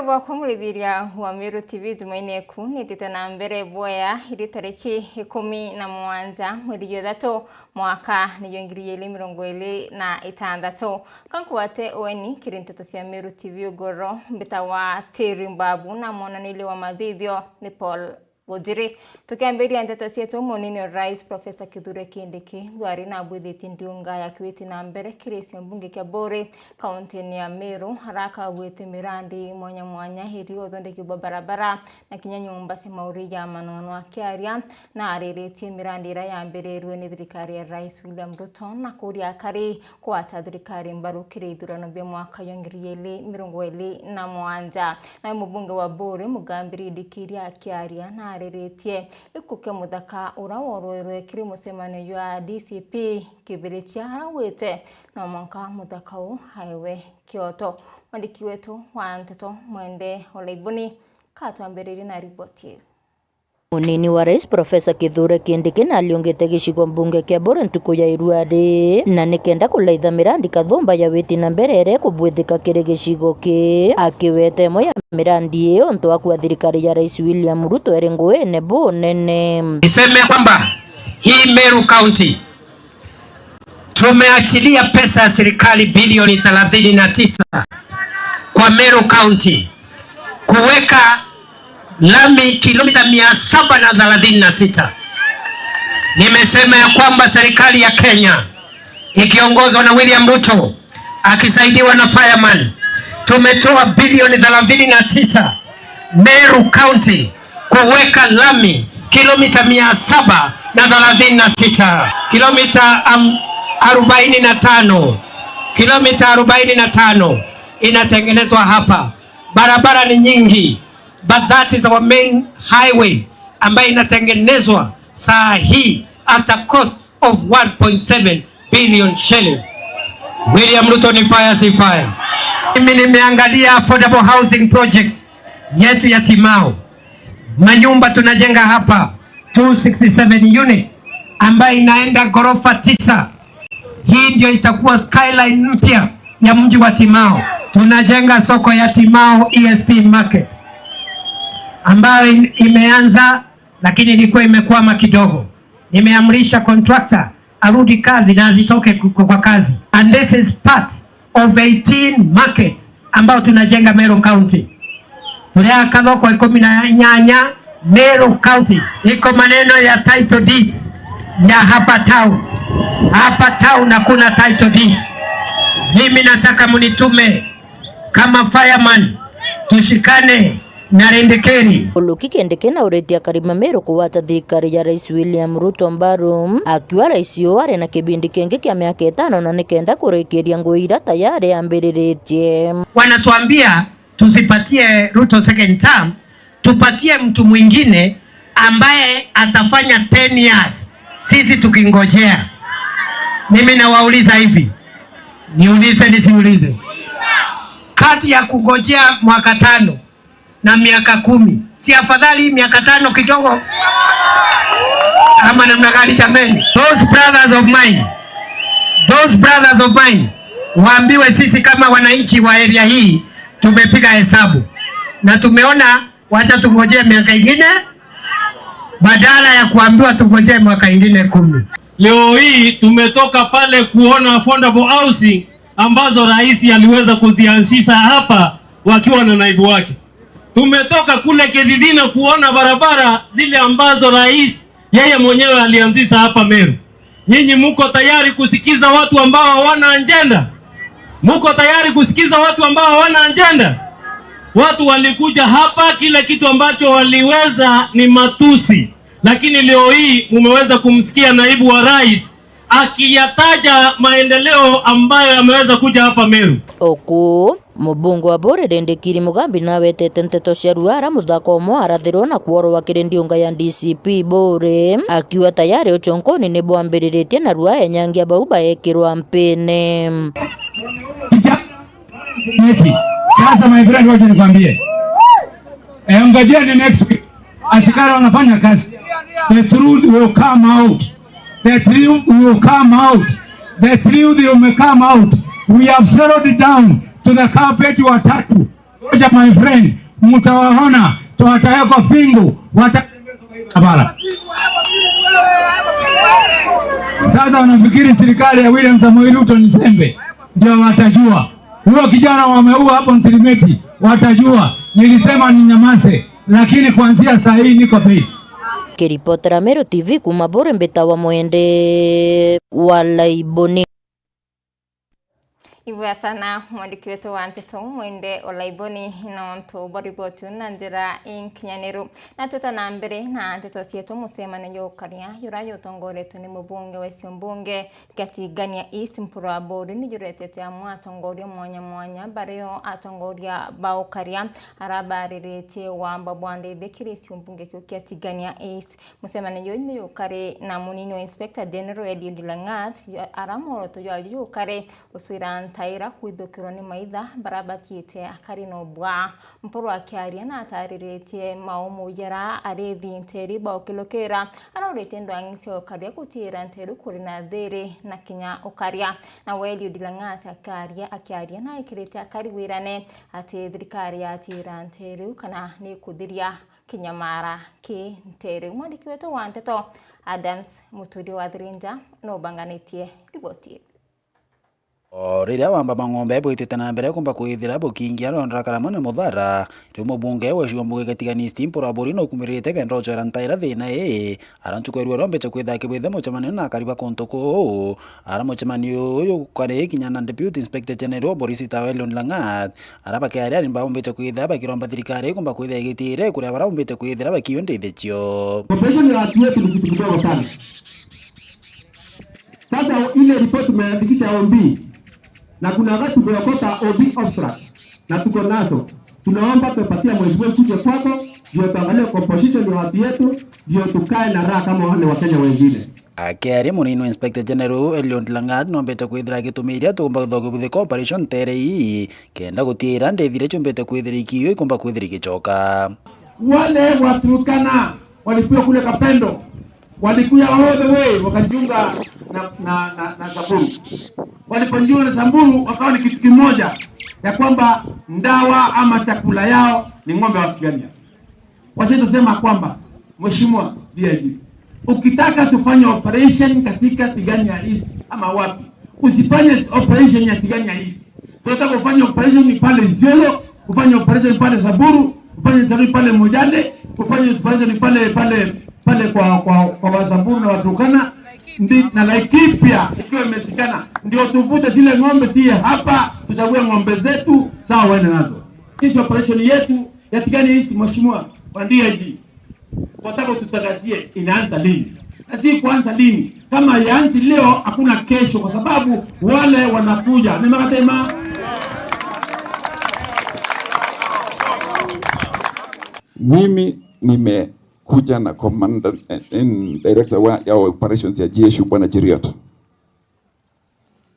Rugendo rwa kumuridiria wa Meru TV Jumaine ku nitite na mbere boya iri tariki 17 mwezi wa 3 mwaka ni 2026 kankuwate oeni kirinteto cia Meru TV ugoro mbita wa Tirimbabu na monanili wa mathithio ni Paul Gojiri tukiambiria nteto cietu munini Rais Professor Kithure Kindiki gwari na bwithiti ndiunga ya kwiti na mbere kirisio mbunge kia Bore kaunti ya Meru haraka gwite mirandi mwanya hiri othondeki barabara na kinya nyumba cia mauri ya manono akiaria na ariretie mirandi ira yambirerwe ni thirikari ya Rais William Ruto na kuria kari kwata thirikari mbaru kirithurano bya mwaka 2027 na mbunge wa Bore Mugambiri Dikiria akiaria na ariretie ikuke muthaka uraworwerwe kiri musemano ya DCP kibirichia hawete na mwanka muthaka u haiwe Kyoto. Mwandiki wetu wa Nteto Mwende Olaibuni katwambiriri na ripoti. Munini wa Rais Professor Kithure Kindiki na aliongete gicigo mbunge kia Bore ntuku ya Iruari na nikenda kulaitha mirandi kathumba ya witi na mberere kubwithika kiri gicigo ki akiwete moya mirandi iyo ntu wa thirikari ya Rais William Ruto erengoene bonene. Niseme kwamba hii Meru County tumeachilia pesa ya serikali bilioni 39 kwa Meru County kuweka lami kilomita 736. Nimesema ya kwamba serikali ya Kenya ikiongozwa na William Ruto akisaidiwa na Fireman tumetoa bilioni 39 Meru County kuweka lami kilomita 736, kilomita 45 inatengenezwa hapa. Barabara ni nyingi, but that is our main highway ambayo inatengenezwa saa hii at a cost of 1.7 billion shillings. William Ruto ni fire si fire. Mimi nimeangalia affordable housing project yetu ya Timao. Manyumba tunajenga hapa 267 units ambayo inaenda ghorofa 9. Hii ndio itakuwa skyline mpya ya mji wa Timao. Tunajenga soko ya Timao ESP market ambayo imeanza lakini ilikuwa imekwama kidogo. Nimeamrisha contractor arudi kazi na azitoke kwa kazi. And this is part of 18 markets ambao tunajenga Meru County. Tulea kadhoko 18 Meru County. Iko maneno ya title deeds ya hapa town. Hapa town hakuna title deed. Mimi nataka munitume kama Fireman tushikane na Rendekeri. Uluki Kindiki na uretia karima Meru kuwata thirikari ya Rais William Ruto mbaru akiwa rais ware na kibindi kingi kia miaka 5 na nikenda kurekeria nguira tayari ambiriretie. Wanatuambia tusipatie Ruto second term, tupatie mtu mwingine ambaye atafanya 10 years. Sisi tukingojea. Mimi nawauliza hivi. Niulize nisiulize. Kati ya kungojea mwaka 5 na miaka 10, si afadhali miaka 5 kidogo? Ama namna gani jameni? Those brothers of mine waambiwe sisi kama wananchi wa area hii tumepiga hesabu na tumeona wacha tungojee miaka ingine badala ya kuambiwa tungojee mwaka ingine 10. Leo hii tumetoka pale kuona affordable housing ambazo rais aliweza kuzianzisha hapa wakiwa na naibu wake. Tumetoka kule Kididina kuona barabara zile ambazo rais yeye mwenyewe alianzisha hapa Meru. Nyinyi mko tayari kusikiza watu ambao hawana agenda? Mko tayari kusikiza watu ambao hawana agenda? Watu walikuja hapa, kila kitu ambacho waliweza ni matusi. Lakini leo hii umeweza kumsikia naibu wa rais akiyataja maendeleo ambayo ameweza kuja hapa Meru. Oku mubungu wa Bore Rendekiri Mugambi na wetete nteto cia ruara muthako mwarathirwo na kuorwa kirindiunga ya DCP Bore akiwa tayari uchonkoni ni bwambiriretie na rua enyangia bauba ekirwa mpene. Sasa my friend, wacha nikwambie. Ngojeni next week. Askari wanafanya kazi. The truth will come out. The truth will come out. The truth will come out. We have settled down to the carpet watatu Ngoja my friend, mtawaona tuwataweka fingu barabara. Sasa wanafikiri serikali ya William Samoei Ruto ni sembe, ndio watajua. Huyo kijana wameua hapo Ntirimeti, watajua. Nilisema ni nyamaze, lakini kuanzia saa hii niko base. Kiripotera Meru TV kuma Bore Mbitawa Mwende Walaiboni. Hivyo sana mwandiki wetu wa Nteto Mwende Olaiboni inonto boribotu na njira inkinyanero na tutana mbere na Nteto sietu musemano karia yurayo tongoretu ni mubunge wa Siombunge Gatigania East Mpura Bori ni juretete amwa tongoria mwanya bareo atongoria bao karia arabarirete wa mbabwande dekiri Siombunge Gatigania East musemano ni yokare na munini wa Inspector General Eliud Langat aramoro to yokare uswira taira kwithukirwo ni maitha barabakiite akari no bwa mporo akiaria na atariretie maumujera arethi nteri baukilokera arorete ndwangisio karia kutira nteri kuri na there na kinya ukaria na Eliud Langat akiaria na ikirete akari wirane ati thirikari ya tira nteri kana ni kuthiria kinyamara ki nteri. Mwandiki wetu wa Nteto Adams Muturi wa Thirinja no banganitie riboti. Riria wamba mang'ombe bwitite na mbere kumba kwithira bukingia rondra karama na muthara ri mubunge wa Siombunge Gatigania East Mpura Bori no kumirite kendo chora ntaira thina arantu kwerwa rombeche kwitha kibwithe muchemanio na kariba kontuko ara muchemanio uyu kare kinyana Deputy Inspector General Boris Eliud Langat araba kiaria rimba ombeche kwitha bakiromba thirikari kumba kwitha igitire kuria bara ombeche kwithira bakionde ithechio operation ya watu wetu ni kitu kidogo sana. Sasa ile report tumeandikisha OB na kuna wakati tumeokota OB obstruct na tuko nazo, tunaomba tupatie mheshimiwa kuje kwako ndio tuangalie composition ya watu yetu ndio tukae na raha kama wale wa Kenya wengine. Akiaria munini Inspector General Eliud Langat nombete kwithira gitumiria tumba thogubuthe operation terei kenda gutira ndethire chumbete kwithira ikiyo ikumba kwithira gichoka. Wale waturukana walipiwa kule Kapendo walikuja all the way wakajiunga na Samburu. Walipojiunga na Samburu wakawa ni kitu kimoja ya kwamba ndawa ama chakula yao ni ng'ombe wa Tigania. Wasitosema kwamba mheshimiwa DIG, ukitaka tufanye operation katika Tigania East ama wapi, usifanye operation ya Tigania East. Tunataka kufanya operation ni pale Isiolo, kufanya operation pale Samburu, kufanya operation pale Mojane, kufanya operation pale kwa Wasamburu na Waturkana na Laikipia ikiwa imesikana, ndio tuvute zile ng'ombe si hapa, tuchague ng'ombe zetu sawa waende nazo. Sisi operation yetu ya Tigania East mheshimiwa wa DIG, tunataka tutagazie inaanza lini na si kuanza lini. Kama yaanzi leo hakuna kesho, kwa sababu wale wanakuja ni makatema. Mimi nimekuja na commander and director ya operations ya GSU bwana Cheriot.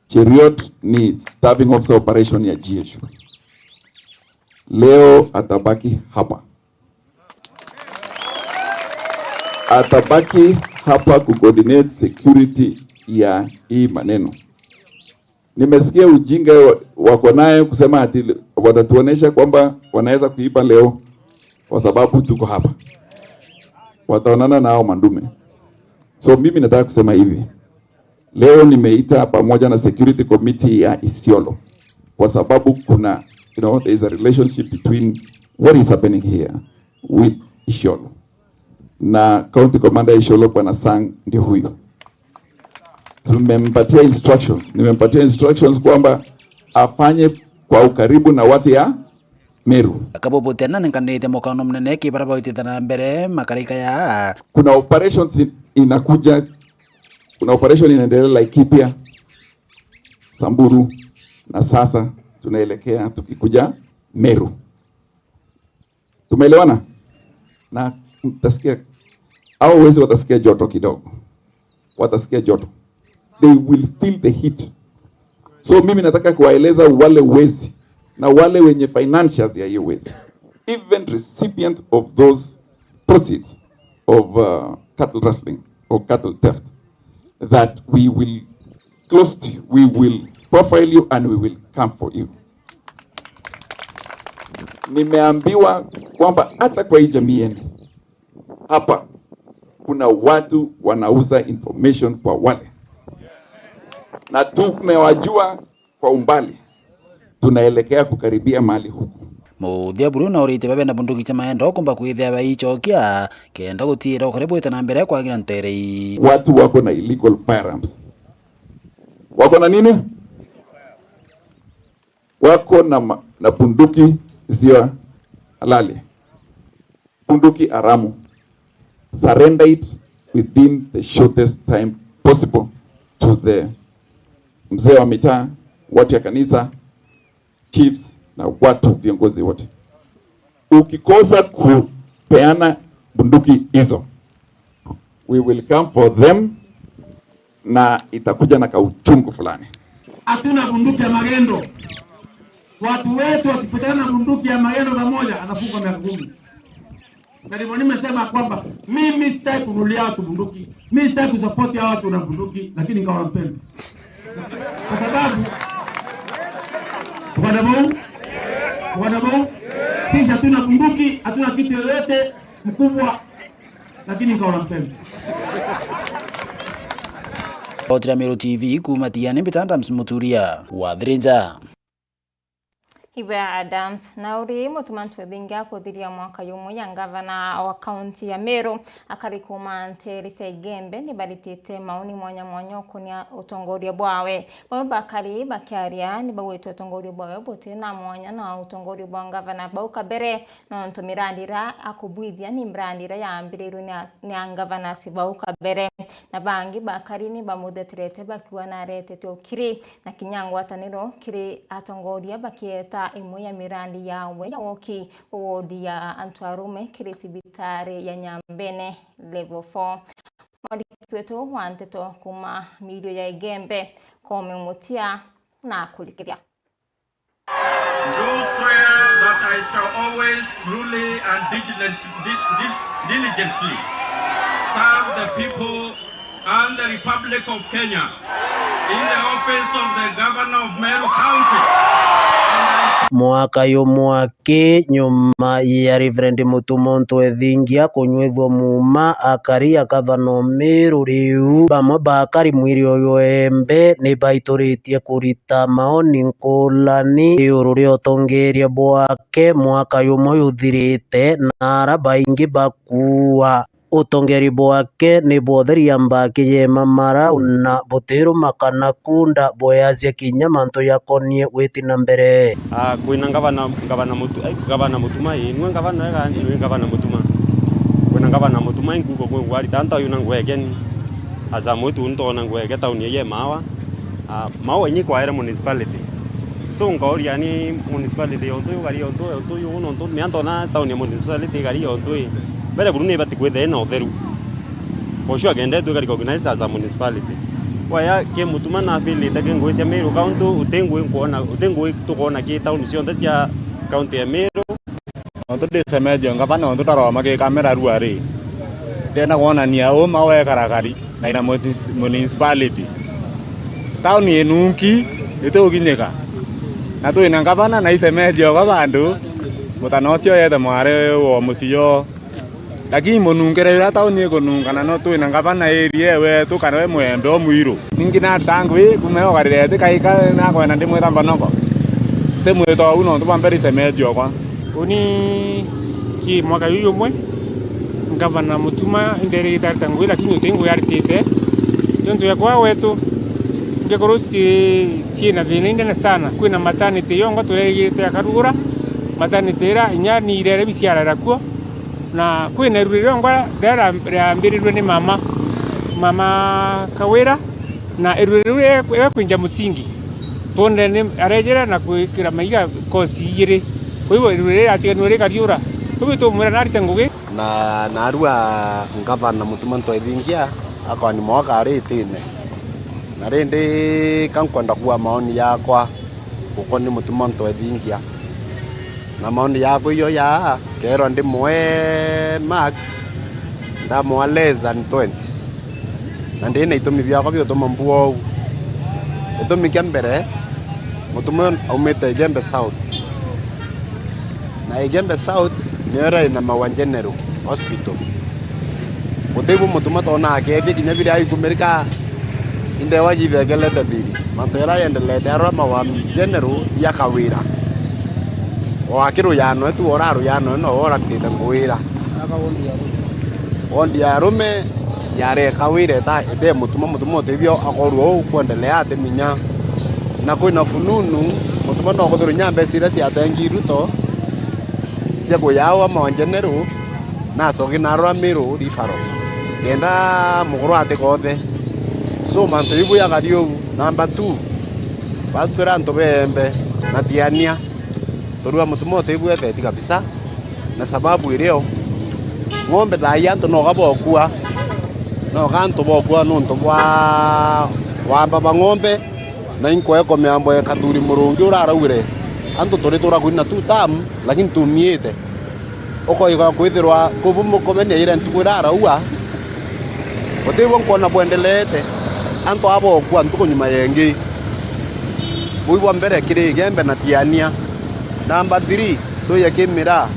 Cheriot ni staffing officer operation ya GSU. Leo atabaki hapa. Atabaki hapa coordinate security ya hii maneno. Nimesikia ujinga wako naye kusema ati watatuonesha kwamba wanaweza kuiba leo kwa sababu tuko hapa. Wataonana nao mandume. So mimi nataka kusema hivi. Leo nimeita pamoja na security committee ya Isiolo kwa sababu kuna there is a relationship between what is happening here with Isiolo. Na county commander Isiolo bwana Sang ndio huyo. Nimempatia instructions kwamba afanye kwa ukaribu na watu ya Meru. Akabobotena nkanete mokano mnene kibaraba uitana mbere makarika ya kuna operations inakuja, kuna operation inaendelea Laikipia, Samburu na sasa tunaelekea tukikuja Meru. Tumeelewana? Na mtasikia au wezi watasikia joto kidogo. Watasikia joto. They will feel the heat. So mimi nataka kuwaeleza wale wezi na wale wenye financials ya hiyo wezi, even recipient of those proceeds of cattle rustling or cattle theft, that we will close to you, we will profile you and we will come for you. Nimeambiwa kwamba hata kwa hii jamii yenu hapa kuna watu wanauza information kwa wale, na tumewajua kwa umbali, tunaelekea kukaribia mali huku. Muthia Bruno urite babe na bunduki cha maendo kumba kwithia baichokia kenda gutira ukaribu itana mbere kwa gira nterei. Watu wako na illegal firearms. Wako na nini? Wako na bunduki zio halali. Bunduki haramu. Surrender it within the shortest time possible to the mzee wa mitaa, watu ya kanisa, chiefs na watu viongozi wote. Ukikosa kupeana bunduki hizo, we will come for them, na itakuja na kauchungu fulani. Hatuna bunduki ya magendo. Watu wetu wakipatana na bunduki ya magendo pamoja anafunga miaka 10. Na ndivyo nimesema kwamba mimi sitaki kunulia watu bunduki. Mimi sitaki kusupport hao watu na bunduki, lakini ingawa nampenda. Kwa sababu Wanabu, sisi hatuna bunduki, hatuna kitu yoyote mkubwa, lakini ingawa nampenda. Otira Meru TV kumatia ni bitanda msumuturia wadhirinja. Ibe Adams na uri mutumantu thinga kuthiria mwaka yumwe ya gavana wa kaunti ya Meru akarikuma Teresa Igembe ni baritite maoni mwanya mwanya kunia utongoria bwawe bakari bakiaria ni bagwetwe utongoria bwawe bote na mwanya na utongoria bwa gavana bauka bere no ntumirandira akubwithia ni mbrandira ya ambiriru ni gavana sibauka bere na bangi bakari ni bamutheterete bakiwa na retete okiri na kinyangwa taniro kiri atongoria bakieta imwe ya mirandi yawe ya woki wodi ya Antwarume kiri sibitari ya Nyambene level 4 mwadikweto wanteto kuma milio ya Igembe kome umutia na kulikiria. Do swear that I shall always truly and diligently serve the people and the Republic of Kenya in the office of the Governor of Meru County. Mwaka yomwake nyuma ya Reverend Mutumonto ethingia kunywethwo muma akari akavano Meru riu bamwe bakari mwiri oyo embe ni baituritie kurita maoni nkulani iuru ria utongeria bwake mwaka yomwe uthirite na ara baingi bakua utongeri bwake ni botheria mbaki ye mamara na boteru makana kunda boyasia kinya manto yakonie witina mbere kwina gavana mutuma inwe gavana ega inwe gavana mutuma kwina gavana mutuma inguko kwe gwari tanta yuna ngwegeni asa mwetu ntona ngwege tauni ye mawa mawa nyi kwa era municipality so ngauria ni municipality onto gari onto yo no onto miantona tauni municipality gari onto bere burune bati kwethe na otheru for sure agenda to recognize as a municipality waya ke mutuma na fili ta ngwe cia Meru county utengwe tukona ki town cio cia county ya Meru onto disemejo ngavana onto taroma ke kamera ruari tena kuonania uma we karagari na ina municipality town yenunki ituginyeka na tu ina ngavana na isemejo ga bandu mutanocio yethe mware wo mucio lakini munungere tauni ekonungana no tu ina gavana area we tu kana we mwembe o muiro ningi na tangwe kumeo garete kaika na kwena ndimwe tamba noko temwe to uno to bamberi semejo kwa uni ki mwaka yuyo mwe gavana mutuma indere tartangwe lakini utengo yaritete tonto yakwa wetu ngekorosti siena vinende sana kwina maternity yongo turegete akarugura maternity ra inya ni irere bisiara rakuo na kwina ruriro ngwa rambirirwe ni mama Kawira na irurire kwinja musingi ponde ni arejera na kwikira maiga kosi yire kwa hivyo irurire atiganure kariura kwa hivyo tumwira narite ngugi na narua gavana Mutumanto ethingia akoni mwaka aritine na rindi kankwenda kuwa maoni yakwa kuko ni Mutumanto ethingia na maoni yako hiyo ya kero ndimwe max ndamwa less than 20 na ndine itumi byako byotuma mbuo itumi kembere Mutumanto umete Igembe South na Igembe South nere na Maua General Hospital utebu mutuma tona akethi kinya biri ayikumerika inde wajithegelete thiri manto yara yendelete aro Maua General ya kawira wakiru yano tu oraru yano no ora tinde ngwira ondi arume yare kawire ta ete mutuma tebio akoruo kuendelea ateminya na kwina fununu mutuma no kuthuru nyambe sira cia tengi ruto cia kuyawa Maua General na sogi na Ramiro rifaro kenda muguru ate kothe so manto ibu ya gario number 2 batura ntobembe na tiania torua mutuma tebu etheti kabisa na sababu ileo ng'ombe thaya nto no gabokua no ganto bokua no nto wa baba ng'ombe na inko eko meambo ya kathuri murungi uraraugire anto tori tora kwina tu tam lakini tumiete oko iga kwithirwa kubumu komenya ire ntukwira araua otewo nkona bwendelete anto abokua ntuko nyuma yengi buibwa mbere kiri gembe na tiania number 3 toya kimira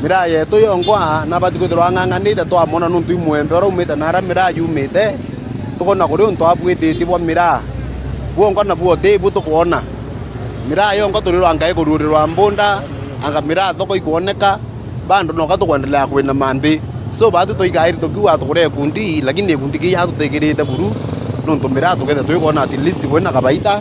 mira ye toyo ngwa na batikuthirwa ng'ang'anite twamona nuntu imwembe ora umite nara mira yumite tukona kuri untu abwititi bwa mira buo ngona buo tebu tukuona mira yo ngo turirwa ngai kururirwa mbunda anga mira thoko ikuoneka bando no gatukuendelea kwina mandi so batu toigairi tukiwa tukure kundi lakini kundi ki yatu tegirite buru nuntu mira tukethe tuikuona at least kwina kabaita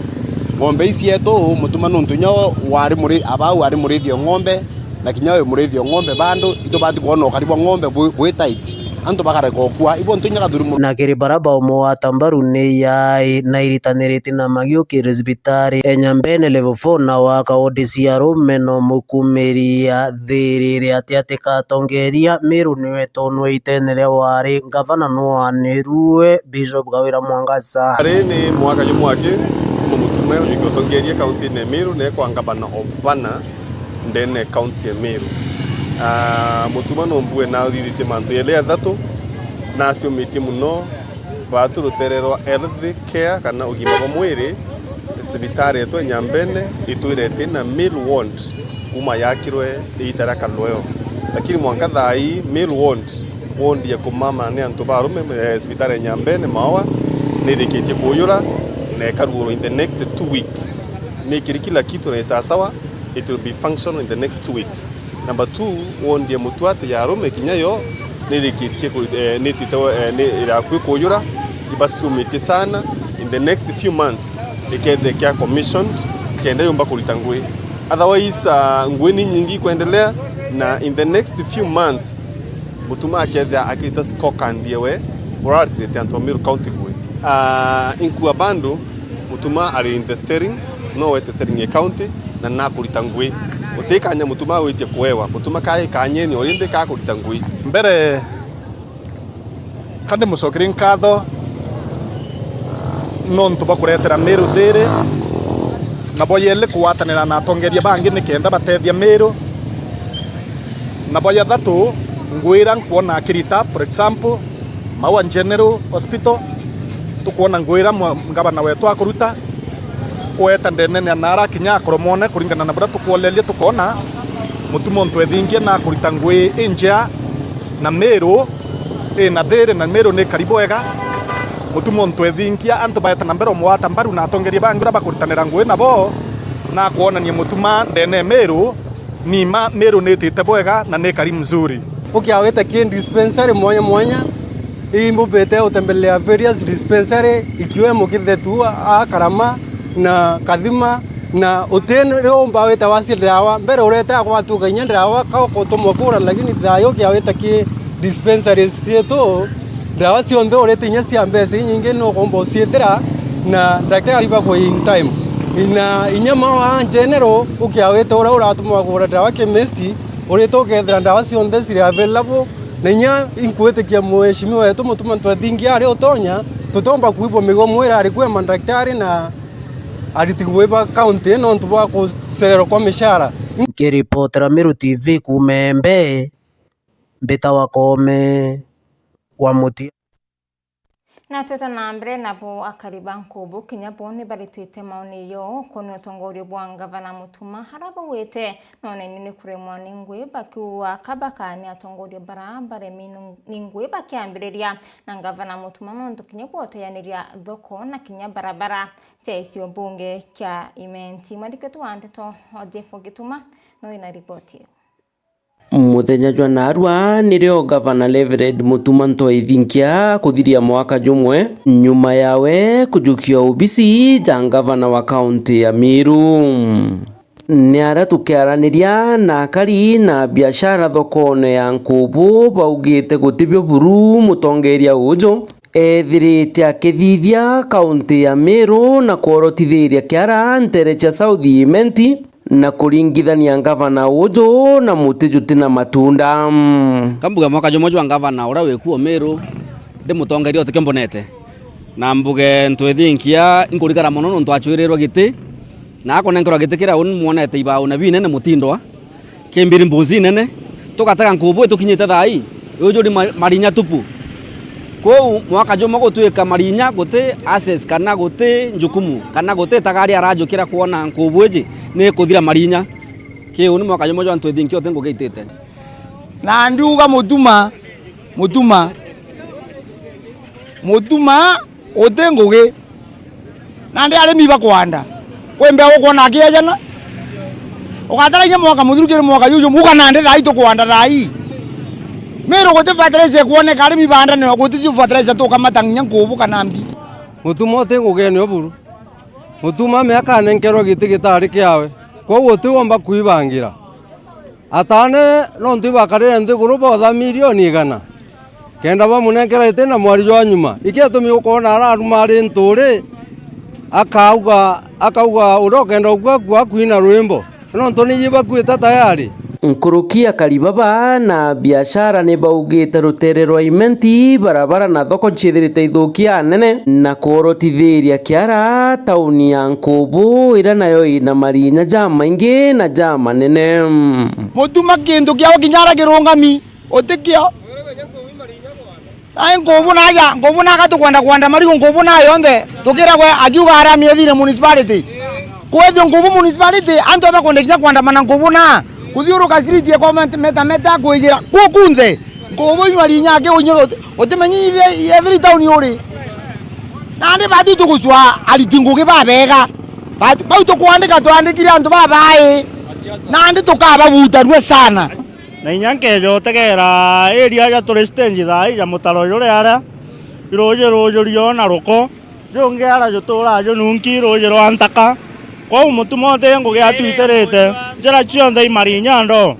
ng'ombe ici eto mutuma nuntu nyo wari muri abau wari murithio ng'ombe na kinyawe murithio ng'ombe bando ito bati kuona karibu ng'ombe bwe tight anto bakare kokua ibo ntunya kaduru na kiri baraba omo atambaru ne yai na iritaniriti na magio kirisbitari enyambene level 4 na waka odisia romeno mukumeria thiriri atiatika tongeria miru niwe tonwe itenere wari gavana no anirue Bishop Gawira Mwangaza arene mwaka yumwake mutume niko tongeria kaunti ne miru ne kwa gavana obana ndene kaunti Meru mutuma no mbue na thithite mantu yele athatu na acio miti muno baturutererwa health care kana ugima wa mwiri sibitari yetu Nyambene itwirete na Meru ward kuma yakirwe itara kalweo lakini mwanka thai Meru ward ya kumama ne antu barume sibitari Nyambene mawa nirikitie kuyura na karuo in the next 2 weeks ni kila kitu na sawa. It will be functional in the next 2 weeks. Number 2, wondia mutuate ya Rome kinyayo nilikitie nitito iraku kuyura ibasumiti sana in the next few months ikende kia commissioned kende yomba kulitangwe otherwise ngweni nyingi kuendelea na in the next few months mutuma aketha akita scorecard yewe borati tanto Meru county kwe inkuwa bandu mutuma ari investing no we testing county na nakulitangwe utekanya mutuma witie kuewa mutuma kai kanyeni orinde ka kulitangwe mbere kandi mucokirin katho no ntuba kuretera Meru thiri na boyele kuwatanira na atongeria bangi nikenda batethia Meru na boya thatu ngwira nkuona kirita for example Maua General Hospital tukuona ngwira ngabana wetu akuruta weta ndene na nara kinya koromone kuringana na bura tukuolelia tukona mutumo ntwethingie na kurita ngwi injia na Meru na thiri na Meru ni karibu wega mutumo ntwethingia antu baeta na mbero mwata mbaru na atongeria bangira bakuritanira ngwi nabo na kuonania mutuma ndene Meru nima Meru ni tite bwega na ni kari mzuri ukiaweta ki dispensary mwanya imbo bete utembelea various dispensary ikiwemo Kithetua Karama na Kathima na utene leo mbaweta wasi dawa mbere ureta kwa watu kanya dawa kwa kutomo kura lakini thayo kiaweta ki dispensary sieto dawa sio ndo ureta nyasi ambese nyingi no kombo sietera na daktari bako in time ina inyama wa general ukiaweta ura atuma kura dawa chemist ureta ukethera dawa sio ndo siri available na nya inkuete kia mheshimiwa wetu mutuma twathingia ari utonya tutomba kuibo migomo ira ari kwa mandaktari na aritigweba county no ntubwa kuserero kwa mishara Kiripotera Meru TV kumembe mbita wakome wa muti Na tuta na mbere nabo akariba nkubu kinyapo ni baritite maoni yo kono tongorio bwa gavana Mutuma harabo wete none nini kuremwa ningwe bakiwa kabakani atongorio barabara ningwe bakiambireria na gavana Mutuma nondo kinyapo tayaniria thoko na kinya barabara sesio bunge kya imenti madiketu anteto Jeffo Gituma no ina ripoti. Muthenya jwa narua nirio gavana Reverend Mutuma Ntoithinkia kuthiria mwaka jumwe nyuma yawe kujukio ubisi ja gavana wa kaunti ya Meru. Niara tukiaraniria na akari na biashara thokone ya Nkubu baugite gutibyo buru mutongeria ujo ethirite akithithia kaunti ya Meru na kuorotithiria kiara ntere cha South Imenti na kuringithania gavana ujo na mutijuti na matunda. Kambuga mwaka jumwe jwa gavana ura wikuo Meru ndi mutongeria otikembonete na mbuge Ntoithinkia inkurikara muno nontu achwirirwa giti na akonenkerwa giti kira muonete ibao na binene mutindwa kimbiri mbuzi nene tukataka Nkubu tukinyite thai ujo ndi marinya tupu ko mwaka jumwe gutwika marinya guti access kana guti njukumu kana guti tagari arajukira kuona Nkubu eji ni kuthira marinya kiu ni mwaka jumwe jwa Ntoithinkia otengo geitete na ndiuga Mutuma otengoge na ndi arimi bakwanda kwembe ukona kiajana ugataraje mwaka muthurukire mwaka yuju muka nande thai tukwanda thai Meru gote fertilizer kuone karimi banda ne gote ju fertilizer to kamatangnya Nkubu kanambi Mutuma otengoge ne oburu Mutuma miaka nenkerwa giti gitari kiawe ko wote wamba kuibangira atane nontu bakarire nthiguru botha milioni 100 kenda bamunengera ite na mwari jwa nyuma ikiatumi ukona ararumari nturi akauga urokenda ugwa kuina rwimbo nontu ni yiba kwita tayari. Nkurukia karibaba na biashara ni baugite rutere rwa imenti barabara na thoko chithirite ithukia nene na kuorotithiria kiara tauni ya Nkubu ira nayo ina marinya ja maingi na ja manene. Mutuma kindu kiao kinyara kirungami otikio ai Nkubu naga tukwanda marigo Nkubu nayo nthe tukira gwe akiuga arami ethire municipality kwethio Nkubu municipality antu bakondekia kwandamana Nkubu na kuthiuruka street ya meta kwijira kukunthe Nkubu imarinya ke unyoro otimenyi ethiri town yuri nandi batu tuguswa alitinguke babega batu kuandika tuandikire antu babae nandi tukaba butarwe sana na inyanke yo tegera area ya tourist thai ya mutaro yore ara rojo na roko jonge ara yo tora yo nunki rojo antaka kwa Mutuma tengo ge atuiterete jara chionda imarinya ndo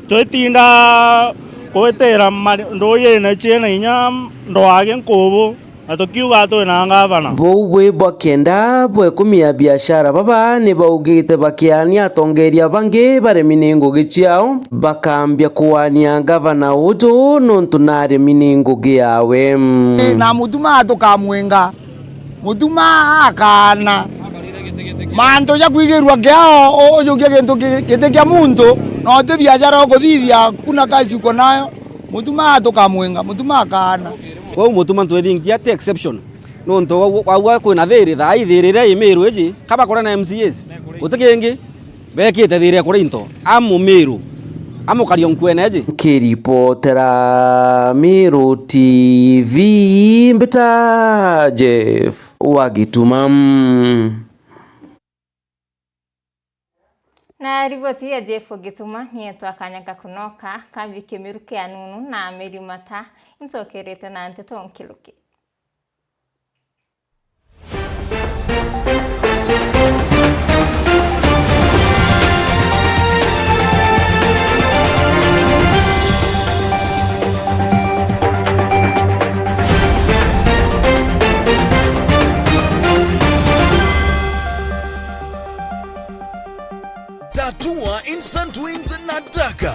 twetinda koetera ndoye na chena inya ndo age Nkubu atokiuga to na gavana bwe bakenda bwe kumia biashara baba ni baugite bakiania tongeria bangi baremi ningugi ciao bakambia kuania gavana ujo nontu nari miningugi yawe na Mutuma atukamwenga Mutuma akana manto ya kwigirwa kiao ojogia kintu kitekia muntu no te biashara okuthithia kuna kazi uko nayo Mutuma atukamwenga Mutuma akana kwa Mutuma Ntoithinkia te exception nonto wa kwina thiri thai thirire imeru eji kaba kora na MCAs utikingi bekite thire kora into amu Meru amu kario nkwene eji kiripotera Meru TV mbita Jeff Wagituma. Na ripoti ya Jeffo Gituma nietu akanyaka kunoka kambike Meru kia nunu na Meri Mata insokerete na anteto nkiluki. Tatua instant wins na Daka.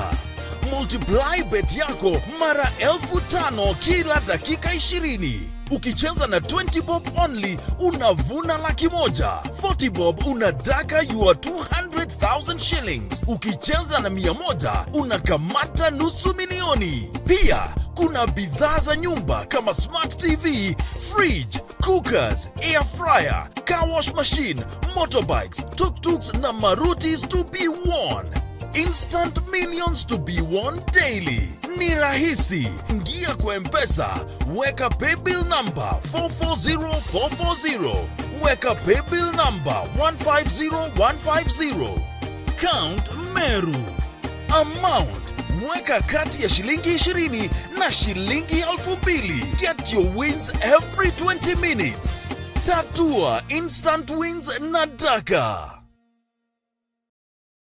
Multiply bet yako mara 5,000 kila dakika 20. Ukicheza na 20 bob only unavuna $100,000. 40 bob unadaka your 200,000 shillings. Ukicheza na 100 unakamata $500,000. Pia kuna bidhaa za nyumba kama smart TV, fridge, cookers, air fryer, car wash machine, motorbikes, tuk-tuks na marutis to be won. Instant millions to be won daily. Ni rahisi. Ingia kwa M-Pesa, weka paybill number 440440. Weka paybill number 150150. Count Meru. Amount, weka kati ya shilingi 20 na shilingi 2,000. Get your wins every 20 minutes. Tatua instant wins na Daka.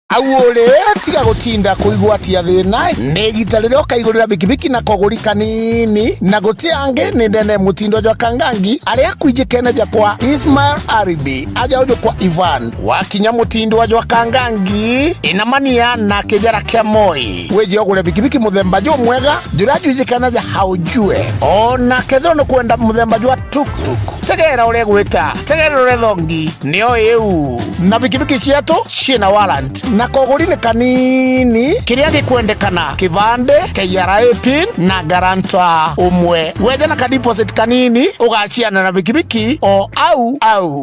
Awole tiga gutinda kuigwatia thina ni gitarire okaigurira bikibiki na koguri kanini na gutiange ni ndene mutindo jwa kangangi aria kwijikeneja kwa Ismail Aribi aja ujo kwa Ivan wakinya mutindo jwa kangangi inamania na kijara kia Moi weje ogure bikibiki muthemba jo mwega jura jwijikeneja haujue ona kethro no kwenda muthemba jwa tuktuk tegera ure gwita tegera ure thongi nio eu na bikibiki cietu cina warrant na koguri ni kanini kiria gikwendekana kibande KRA pin na garanta umwe weje na deposit kanini ugachiana na bikibiki o au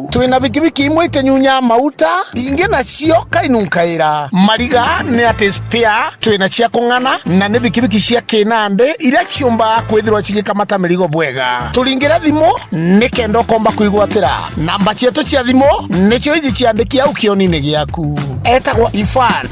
twina bikibiki imwe itenyunya mauta inge na cio kainunkaira mariga ni ati spare twina cia kungana na ni bikibiki cia kinande iria ciumba kwithirwa cigikamata mirigo bwega tulingira thimo ni kendo komba kuigwatira namba cietu cia thimo nicio iji ciandikia ukioni-ini giaku etagwo Ifan.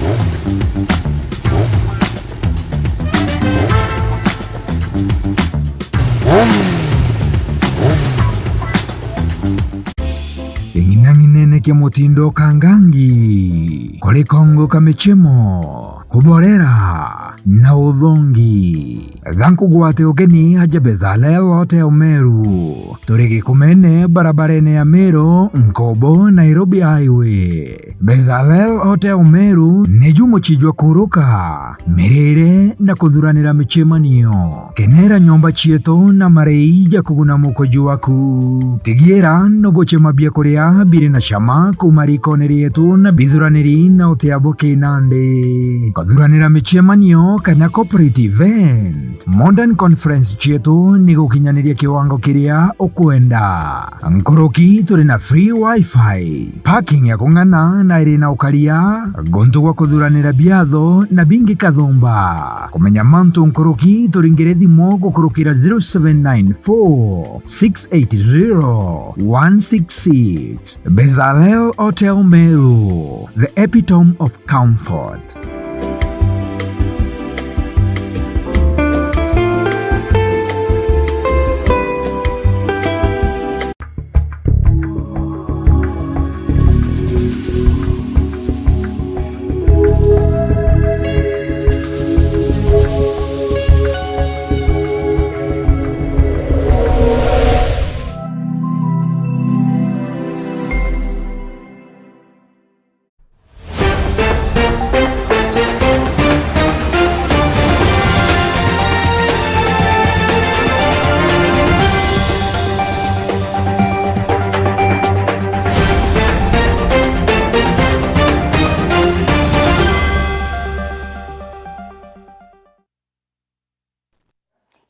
Inginanginene kia mutindo kangangi kuri Kongo kamechemo kuborera na uthongi gankugwate ugeni aja Bezalel Hotel Meru turigi kumene barabarene ya Meru Nkobo Nairobi Highway. Bezalel Hotel Meru neju muchijwa kuruka mirire na kuthuranira michemanio kenera nyomba chieto na mareija kuguna mukoju waku tigiera no gochema bia kuria biri na shama kumarikonerie yetu na bithuraniri na uteabo kinande kuthuranira michemanio kana corporate event modern conference chietu ni gukinyaniria kiwango kiria ukwenda nkoroki turi na free wifi parking ya kung'ana na irina ukaria gontu gwa kuthuranira biatho na bingi kathumba kumenya mantu nkoroki turingire thimo gukurukira 0794 680 166. Bezalel Hotel Meru, the epitome of comfort.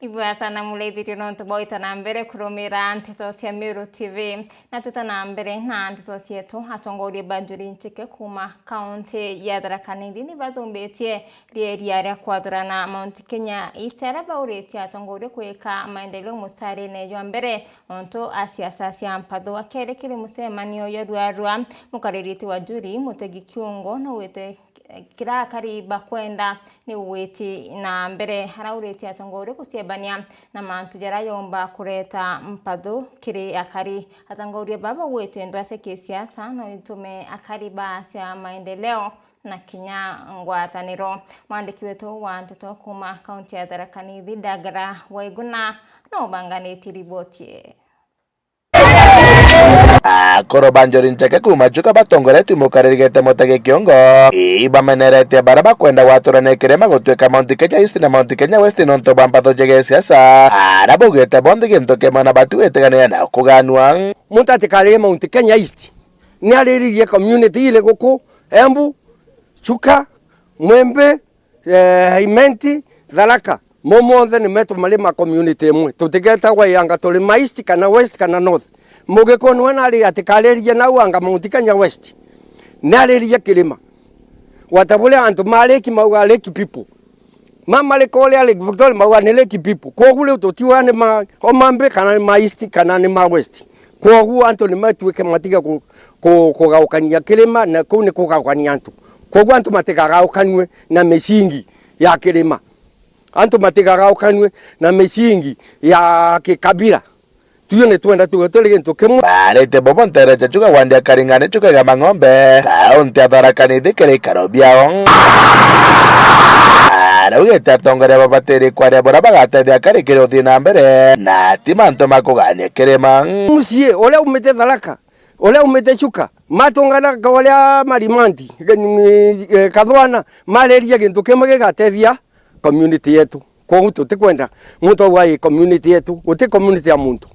Ibwa sana muleithiri no ntuboita na mbere kurumira nteto cia Meru TV na tutana mbere na nteto cietu atongoria Banjuri Nchike kuma kaunti ya Tharaka Nithi ni bathumbitie rieria ria kwathurana Mount Kenya East aria bauritie atongoria kuika maendeleo musarine jwa mbere onto asiasa cia mpatho akerekire mucemanio yorua mukaririti wa Juri Mutegi Kiungo na wete kira kariba kwenda ni weti na mbere haraureti atongoria kuciebania na mantu jarayomba kureta mpatho kiri akari atongoria baba wete ndwase kisiasa no itume akariba cia maendeleo na kinya ngwataniro mwandiki wetu wa nteto kuma kaunti ya Tharaka Nithi Dagara Waiguna no banganeti riboti Koro Banjuri Ncheke kuma chuka batongoretu mukaririgete Mutegi Kiungo ibamenerete baraba kwenda waturane kirema gutweka Mount Kenya East na Mount Kenya West nonto bampato jege siasa arabugete bondi ginto kemana batu etegania na kuganwa muntu atikare Mount Kenya East ni ariririe community ile guku Embu Chuka Mwembe Haimenti Tharaka momonthe ni metu malima community imwe tutigeta gwa yanga tuli east kana west kana north mugikonu wana ali atikaleria na wanga Mount Kenya West naleria kilima watabule antu maleki mauga leki people mama le kole ale Victoria mauga ne leki people kogule utotiwa ne ma omambe kana ma east kana ne ma west kogu antu ni matuike matiga ko gaukania kilima na ko ne ko gaukania antu kogu antu matiga gaukanwe na mesingi ya kilima antu matiga gaukanwe na mesingi ya kikabila tuyone tuenda tugatole gento kemo barete bobontere chachuka wandia karingane chuka ga mang'ombe kaunti atharakani thikere karobiao arauge tatongere babateri kwaria bora bagateithia karikire uthii na mbere na ti mantu makugania kirima musie ole umete Tharaka ole umete Chuka matongana kawalia marimanti kathwana maleria gintu kemo gigateithia community yetu kwa mtu tikwenda mtu wa community yetu uti community ya muntu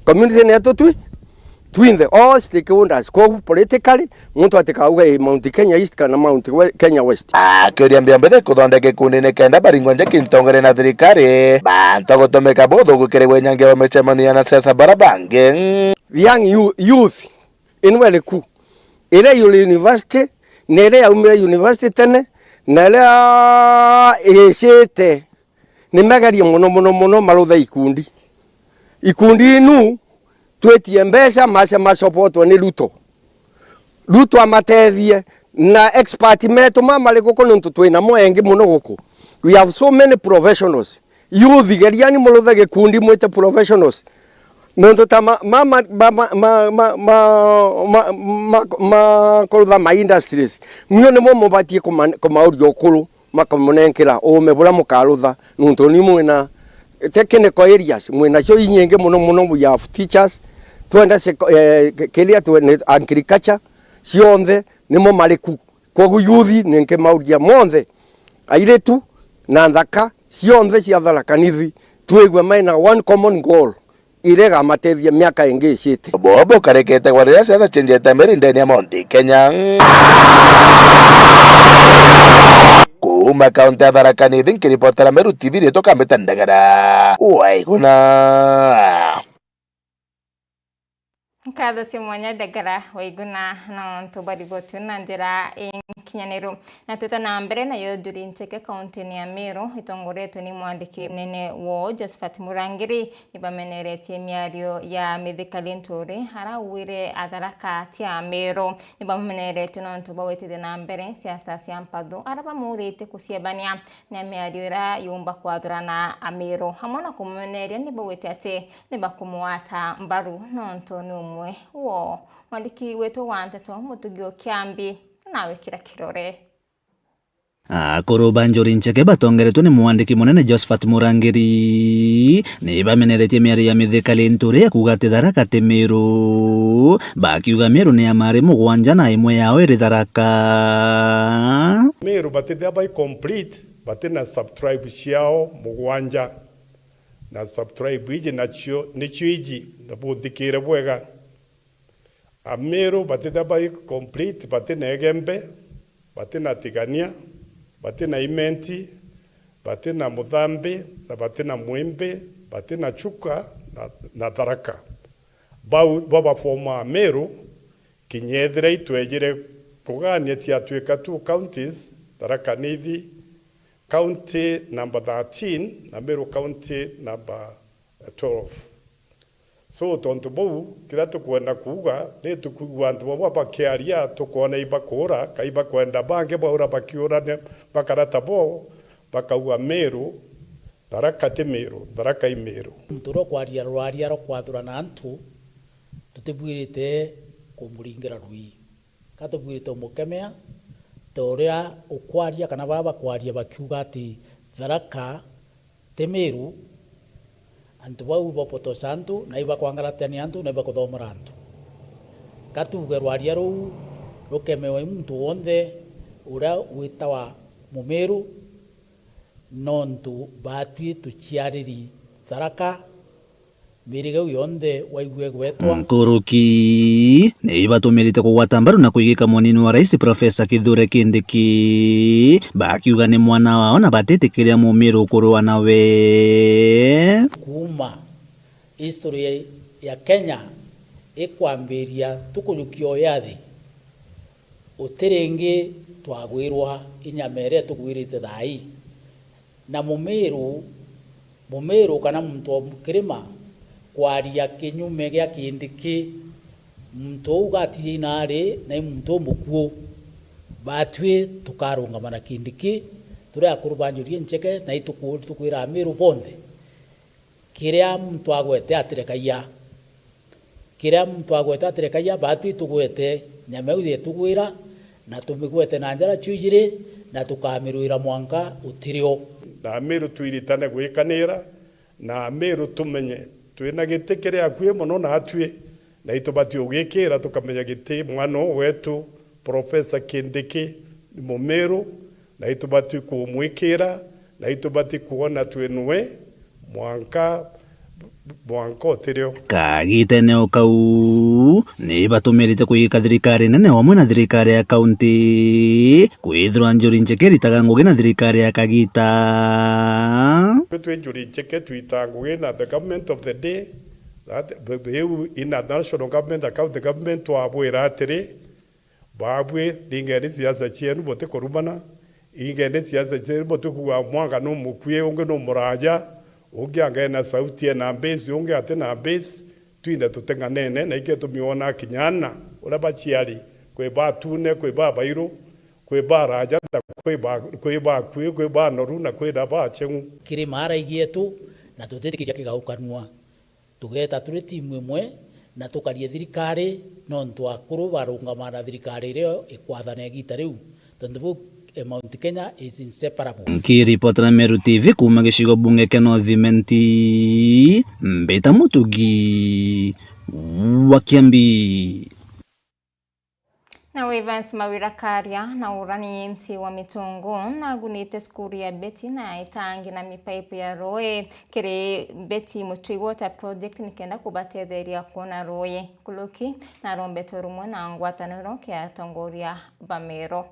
community yetu twin all stakeholders kwa politically muntu atikauga Mount Kenya East kana Mount Kenya West akiuria mbembe kuthondeke kunene kenda baringwanje kintongere na thirikari bantu gutumika buthu gukiregwe nyange wa mecemania na siasa barabange young youth inweleku ile university nele ya university tene nele ishete nimegeria muno marutha ikundi inu twetie mbeca macoportwo ni Ruto amatethie na expert metu mamari guku nuntu twina mwengi muno guku we have so many professionals youth geriani mulutha gikundi mwite professionals nuntu ta mama kulutha ma industries mio ni mo mubatie kumaurio ukuru makamunenkira ume bura mukarutha nuntu ni mwina technical areas mwina cio inyingi muno we have teachers twenda kelia tu agriculture cionthe nimo mariku kogu yuthi ninke mauria monthe airetu na nthaka cionthe cia Tharakanithi twigwe maina one common goal irega matethia miaka ingi icite bobo karekete gwaria siasa chenjete mbere ndani ya Mount Kenya kuma kaunti ya Tharakanithi nkiripotera Meru TV rito kambeta ndagara waiguna Nkatho simwanya dagara waiguna no tubarigotu na njira inkinyaniro na tuta na mbere na yo juri ncheke kaunti ni ya Meru itongoretwe ni mwandiki nene wo Josephat Murangiri nibameneretie miario ya mithikali nturi harawire Atharaka tia Meru nibameneretie no tubawetire na mbere siasa cia mpatho araba murite kusiebania na miario ra yumba kwathurana Meru hamwe na kumumeneria nibawete ate nibakumwata mbaru no ntoni umwe wo mwandiki wetu wa Nteto Mutugio Kiambi nawe kira kirore Akoro Banjori Ncheke batongeretwe ni mwandiki munene Josephat Murangiri ni bameneretie miario ya mithikali nturi kugate Tharaka te Meru bakiuga Meru ni amare mugwanja na imwe yao iri Tharaka Meru batithia by complete batina subtribe ciao mugwanja na subtribe iji nacio nicio iji na buthikire bwega Meru batithia by complete batina egembe batina tigania batina imenti batina muthambi na batina mwimbi batina Chuka na Tharaka baba forma Meru kinyethira itwejire kugania tia twika two counties Tharakanithi county number 13 na Meru county number 12 so tontu bau kira tukwenda kuga ni tukugwa antu baba bakiaria tukona ibakura kaiba kwenda bange baura bakiura ne bakarata bo bakauga Meru Tharaka te Meru Tharaka i Meru nturo kwaria rwaria ro kwathurana antu tutibwirite kumuringira rui katubwirite mukemea toria ukwaria kana baba kwaria bakiuga ati Tharaka te Meru antu bau bopoto santu na iba kwangaratani antu na iba kuthomora antu katuge rwaria ru rukemewe muntu wonde ura witawa Mumeru nontu batwi tuchiariri Tharaka mirigau yonthe waigwe gwetwa Nkuruki ni batumirite kugwata mbaru na kuigika munini wa rais Profesa Kithure Kindiki bakiuga ni mwana wao na batitikiria mumiru kurwa nawe kuma history ya Kenya ikwambiria tukuyukio yathi utiringi twagwirwa inyamere tugwirite thai na mumiru kana muntu mukirima kwaria kinyume gya Kindiki muntu ugati nari na muntu mukuo batwe tukarungama na Kindiki turi akurubanjurie ncheke na itukwira miru bonde kiria muntu agwete atirekaia batwe tugwete nyameuthi tugwira na tumigwete na njara chujire na tukamiruira mwanka utirio na miru twiritane gwikanira na miru tumenye twina giti kiria akwie muno na atwie na itubati ugikira tukamenya giti mwana wetu Profesa Kindiki ni mumiru na itubati kumwikira na itubati kuona twenwe mwanka otirio kagiteneo kau ni batumirite kuigika thirikari nene hamwe na thirikari ya kaunti kwithirwa njuri njeke ritaga ngugi na thirikari ya Kagita betwe njuri njeke twita ngugi na the government of the day that in a national government account government twabwira atiri babwe dingene siasa chienu bote korumana ingene siasa chienu bote kuwa mwanga no mukwie unge no muraja unge angena sauti na base unge atena base twinda tutenganene na ike tumiona kinyana ula bachiali kwe ba tune kwe ba bairo kwe ba raja kwe ba noru na kwe da ba chengu kiri mara igietu na tutetikiria kigaukanua tugeta turi timu imwe na tukarie thirikari no ntu akuru barungama na thirikari rio ikwathana gita riu tondu Mount Kenya is inseparable. Kiripoti na Meru TV kuma gicigo bunge kia North Imenti Mbita Mutugi wa Kiambi. Na Evans Mawira Karia na urani MC wa Mitungu na gunite skuri ya beti na itangi na mipaipu ya roe kiri beti Mutui Water Project nikenda kubatetheria kuona roe kuluki na rombeto rumwe na ngwataniro kia tongoria Bamero.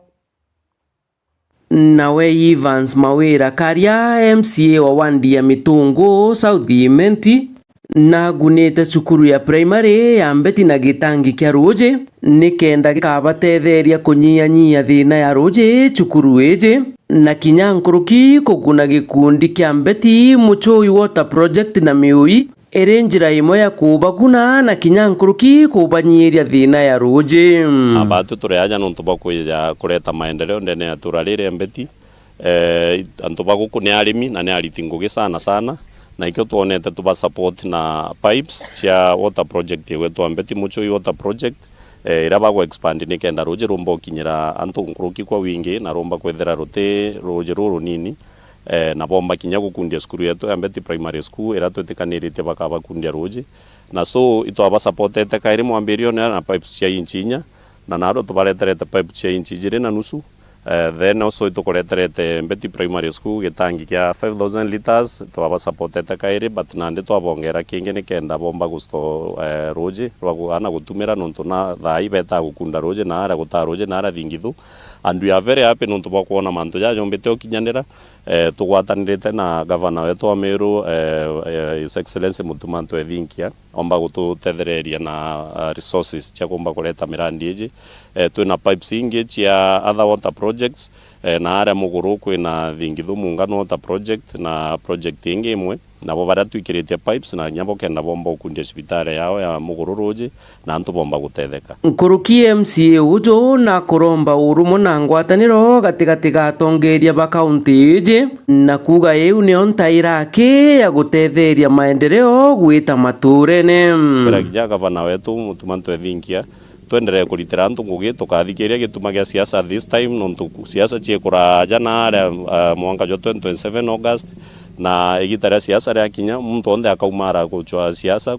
Nawe Evans Mawira Karia MCA wa wandi ya Mitungu South Imenti na gunite cukuru ya primary ya Mbeti na gitangi kia Ruje nikenda gikabatetheria kunyia thina ya Ruje cukuru eje na kinyankuruki kuguna gikundi kia Mbeti Mutui Water Project na Miui ere njira imwe ya kubaguna na kinyankuruki kubanyiria thina ya Ruje abatu tureaja nuntu bakuya kureta maendeleo ndene ya turarire Mbeti antu baguku ni arimi na ni aritingugi sana na ikyo tuonete tuba support na pipes cia water project yetu Mbeti Mutui Water Project ira bagwa expand nikenda Ruje rumba kinyira antu nkuruki kwa wingi na rumba kwethera rute Ruje ruru nini na bomba kinya gukundia skuru yetu ya Mbeti Primary School ira twetikanirite bakaba kundia Ruje na so ito aba supportete kairi mwambirio na pipes cia inchinya na naro tubareterete pipe cia inchi jire na nusu then also itukoreterete Mbeti Primary School gitangi kia 5000 liters twaba supportete kairi but nande twabongera kingi nikenda bomba gusto Ruje rwagana gutumira nonto na thai beta gukunda Ruje na ara guta Ruje na ara thingithu and we are very happy nonto bakuona mantu jajo mbete okinyanira tugwatanirite na governor wetu wa Meru His Excellency Mutumanto Ethinkia omba gututethereria na resources cia kumba kureta mirandi iji twina pipes ingi cia other water projects na aria muguru kwina thingithu muungano water project na project ingi imwe nabo baria twikiritie pipes na nyambo kenda bomba ukundia cibitari yao ya muguru Ruje na antu bomba gutetheka nkuruki MCA ujo na kuromba urumo na ngwataniro gatigati gatongeria ba county ije na kuga yeu ni ontairake ya gutetheria maendeleo gwita maturene biragia gavana wetu Mutumanto Ethinkia twendere kuritira antu ngugi tukathikiria gituma gia siasa this time nontu siasa ciekuraja na aria mwaka jo 27 August na igitara siasa ria kinya muntu onde akaumara kuchwa siasa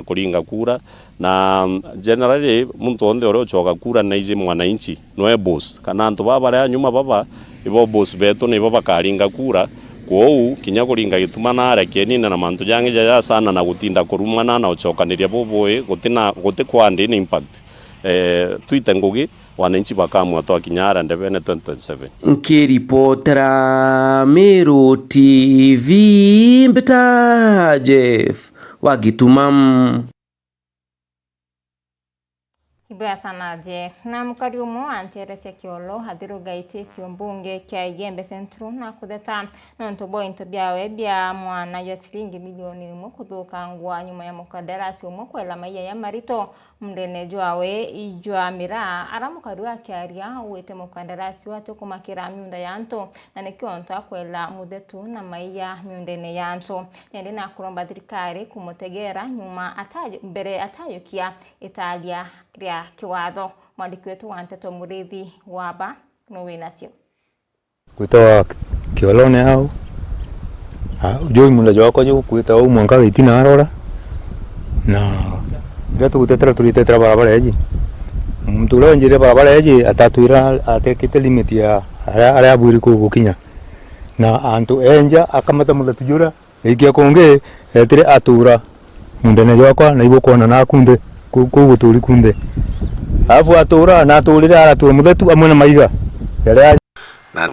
kuringa kura na generally muntu onde ore uchoka kura na ije mwananchi noe boss kana antu baba ria nyuma baba ibo boss betu ni baba karinga kura kwou kinya kuringa gitumana arekeni na mantu jange ja sana na gutinda kurumana na uchokaniria bubui guti kwandi ni impact tuite ngugi wananchi bakamwa to kinyara ndebene 2027 nkiripotera Meru TV Mbita Jeff Wagitumam. Ibaya sana Jeff. Na mukari umo ancherese kiolo hadiru gaiti siumbunge kia Igembe Centru na kudeta na ntobo intobyawe bya mwana ya shilingi milioni umo kuthuka ngwa nyuma ya mukadarasi umo kwela maiya ya marito mndene jwawe ijwa mira aramukari wa kiaria uwete mukadarasi watu kumakira miunda yanto na nekionto akwela mudetu na maiya miundene yanto yende na kuromba thirikari kumutegera nyuma mbere atayukia Italia ria kiwatho. Mwandiki wetu wa Nteto Murithi Waba nowe nasio kutoa kiolone hao ujoi munda joko jo kuita au mwanga itina arora na ndio tukutetera tulitetera barabara eji mtu leo njire barabara eji atatuira atekite limit ya ara aburi ko gukinya na antu enja akamata munda tujura ikia konge etire atura mundene joko na ibo kona na kunde ko turi kunde afu atura na turira aratu muthetu amwe na maiga yale na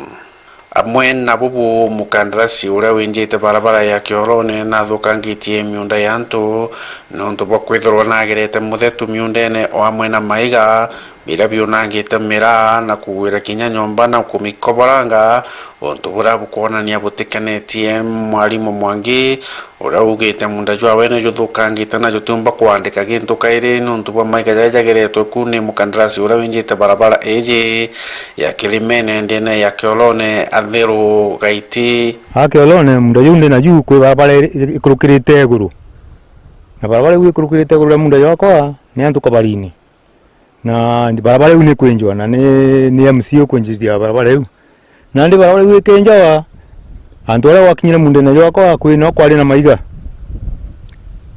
amwe na bubu mukandarasi ura winjite barabara ya kiorone na thukangitie miunda yantu nontu bokwithirwa nagerete muthetu miundene o amwe na maiga bila byonangite mira na kuwira kinya nyomba na kumikoboranga ontu bura bukonania butikanetie mwalimu Mwangi ura ugite munda jwa wene juthukangite na jutumba kwandika gintu kaire nontu bwa maiga jajageretwe kune mukandarasi ura winjite barabara eje ya Kilimene ndene ya Kiolone athiru gaiti Kiolone munda yunde na juu kwe barabara ikurukirite iguru na barabara ikurukirite iguru munda yako ni antu kabarini na barabara yu ni kwenjwa na ni MCO kwenjizia barabara yu na ndi barabara yu kenjawa antu wale wakinyira mundene yako kwino kwali na maiga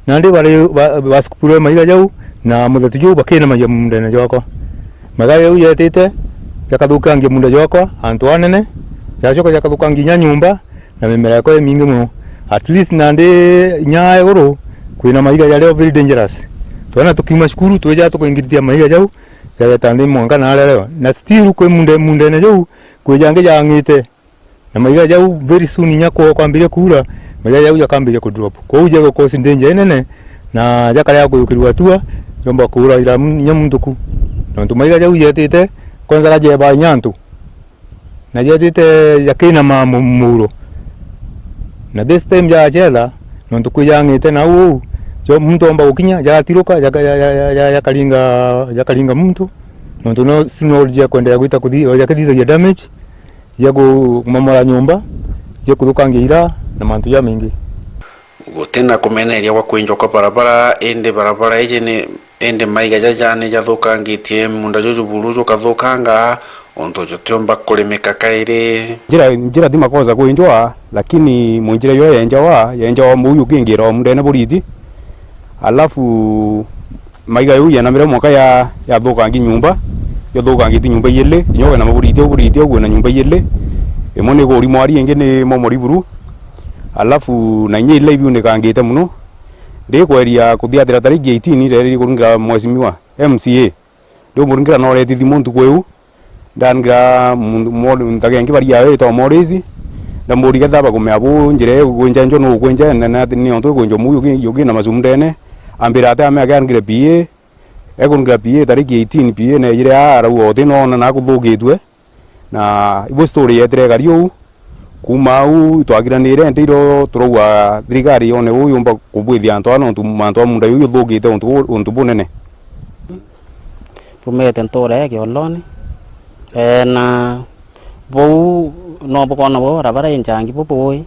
na ndi bale basikupure maiga jau na muthetu ju bakina maiga mundene yako maiga yu yetete yakathukangia mundene yako antu anene yacoka yakathukangia nyumba na mimera yako mingi muno at least na ndi nyae guru kwina maiga yale very dangerous twana tukima shukuru tweja tukoingiritia maiga jau ya tande mwanga na leo na still kwe mundene jau kwejange jangite na maiga jau very soon nyako kwambire kura maiga jau yakambire ku drop ko uje ko cause danger nene na jakale yako yukirwa tua yomba kura ila nyamunduku na ndo maiga jau yetete kwanza kaje ba nyantu na yetete yakina muro na this time ya jela ndo kujangite na jo mtu amba ukinya jatiruka yakalinga mtu ndo no sinology kwenda guita kudhi yakadhiza damage yago mamora nyumba yakuthukangira na mantu ya mingi gutena kumeneria kwa kwinjo kwa barabara ende barabara eje ni ende maiga jajane jathukangitie munda jojo burujo kathukanga onto jotyomba kulimika kaire njira thima koza kwinjwa lakini munjira yo yenjawa muyu kingira mundene burithi alafu maiga yu yana mira mwaka ya thukangi nyumba yo thukangi nyumba yele nyoga na maburithi ogwe na nyumba yele emone gori mwari enge ni momori buru alafu na nye ile biu ne kangite muno ndi kweria kuthiathira tariki 18 reri kurungira mwesimiwa MCA ndo murungira no reti thimuntu kweu ndangira ndagengi bari yawe to morezi ndamuri gathaba kumeabu njire gwenjanjo no gwenja na ni onto gwenjo muyu yogi na mazumndene ambira ata ame agangire PA ekungira PA tariki 18 PA na yire ara wothe no na kuthugitwe na ibo story yetre gario kuma u twagiranire ndiro turugwa thirikari yone uyu mba kubwithia antu ano mantu munda uyu thugite untu bunene tumete ntore Kiolone na bo no bokona bo barabara injangi bo boy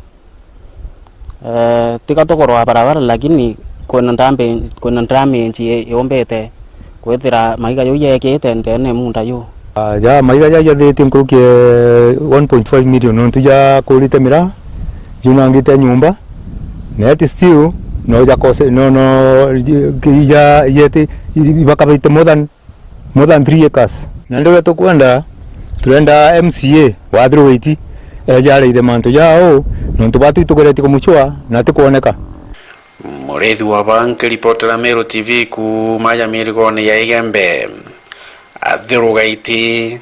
tikatokorwa barabara lakini kuna ndame nchi yombete kwethira maiga yo yekete ndene munda yo ja maiga ya thete mkuruke 1.5 million no tuja kulite mira junangite nyumba net still no ja kose no ya yete bakabite more than 3 acres na ndio tukwenda tuenda MCA wa Adroiti jare ide manto yao nontu batu itugereti kumuchwa na tikuoneka. Murethi wa banki ripotera Meru TV ku maya mirigone ya Igembe athirugaiti.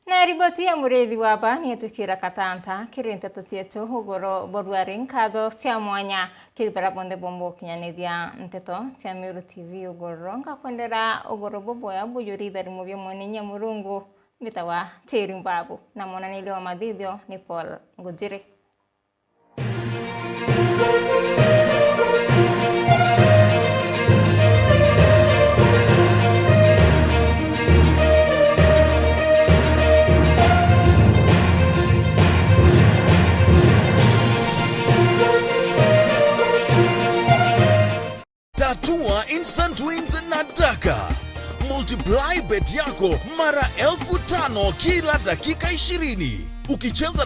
Na riboti ya murethi wa bani etukira katanta kirinteto cietu hugoro boruari nkatho cia mwanya kibara bonde bombo kinyanithia nteto cia Meru TV ugoro ngakwendera ugoro bobo ya buyuri thari mubyo mweninya murungu bitawa Teri Mbabu na monanile wa mathithio ni Paul Ngujiri. Tatua instant wins na Daka. Multiply bet yako mara 5,000 kila dakika 20. Ukicheza na